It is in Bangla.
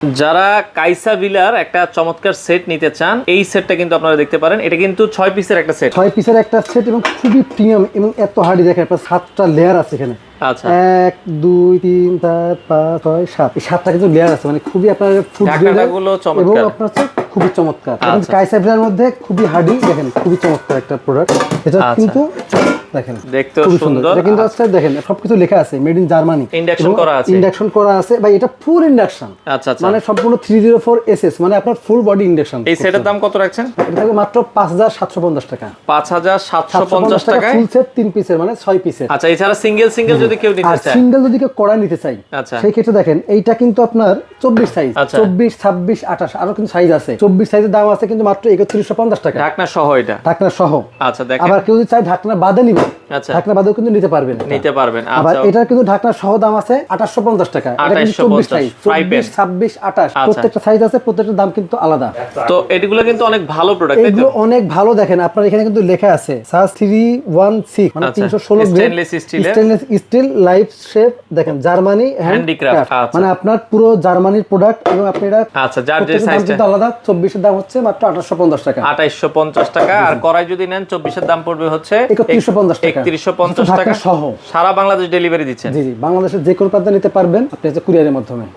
যারা কাইসা বিলার একটা চমৎকার সেট নিতে চান, এই সেটটা কিন্তু আপনারা দেখতে পারেন। এটা কিন্তু 6 পিসের একটা সেট, 6 পিসের একটা সেট এবং খুবই প্রিমিয়াম এবং এত হার্ডি। দেখেন আপনার 7টা লেয়ার আছে এখানে। আচ্ছা, 1 2 3 4 5 6 7, এই 7টা কিন্তু লেয়ার আছে, মানে খুবই আপনার ফুড ঢাকনাগুলো এবং চমৎকার। আপনার হচ্ছে খুবই চমৎকার। এবং আচ্ছা। কাইসা বিলার মধ্যে খুবই হার্ডি, দেখেন খুবই চমৎকার একটা প্রোডাক্ট। এটা আচ্ছা। কিন্তু দেখেন দেখতেও খুবই সুন্দর। এটা কিন্তু হচ্ছে দেখেন সবকিছু লেখা আছে মেড ইন জার্মানি, ইন্ডাকশন করা আছে। ইন্ডাকশন করা আছে ভাই, এটা ফুল ইন্ডাকশন। আচ্ছা আচ্ছা, মানে সম্পূর্ণ 304 এসএস, মানে আপনার ফুল বডি ইন্ডাকশন। এই সেটের দাম কত রাখছেন? এটা থাকবে মাত্র 5750 টাকা। 5750 টাকায় ফুল সেট 3 পিসের, মানে 6 পিসের। আচ্ছা, এছাড়া সিঙ্গেল যদি কেউ নিতে আর চায়, সিঙ্গেল যদি কেউ কড়াই নিতে চাই, আচ্ছা, সেই ক্ষেত্রে দেখেন এইটা কিন্তু আপনার 24 সাইজ, আচ্ছা। 24 26 28 আরো কিন্তু সাইজ আছে। 24 সাইজের দাম আছে কিন্তু মাত্র 3150 টাকা, ঢাকনা সহ এটা। ঢাকনা সহ। আচ্ছা, দেখেন। আবার কেউ যদি চায় ঢাকনা বাদে নিবে, আচ্ছা, ঢাকনা বাদেও কিন্তু নিতে পারবেন। আচ্ছা। আবার এটার কিন্তু ঢাকনা সহ দাম আছে 2850 টাকা। এটা কিন্তু 24 সাইজ, 24 26 28 প্রত্যেকটা সাইজ আছে, প্রত্যেকটা দাম কিন্তু আলাদা। তো এগুলো কিন্তু অনেক ভালো প্রোডাক্ট, তাই তো? এগুলো অনেক ভালো। দেখেন আপনার এখানে কিন্তু লেখা আছে সাজ 316, মানে 316 grade stainless steel life shape. দেখেন জার্মানি হ্যান্ডিক্রাফট, মানে আপনার পুরো জার্মানির প্রোডাক্ট। এবং আপনি এটা আচ্ছা, যার যে সাইজটা কিন্তু আলাদা। 24 এর দাম হচ্ছে মাত্র 2850 টাকা। 2850 টাকা। আর কড়াই যদি নেন 24 এর দাম পড়বে হচ্ছে 3150 টাকা। 3150 টাকা সহ। সারা বাংলাদেশ ডেলিভারি দিচ্ছেন? জি জি, বাংলাদেশের যে কোনো প্রান্তে নিতে পারবেন আপনি কুরিয়ারের মাধ্যমে।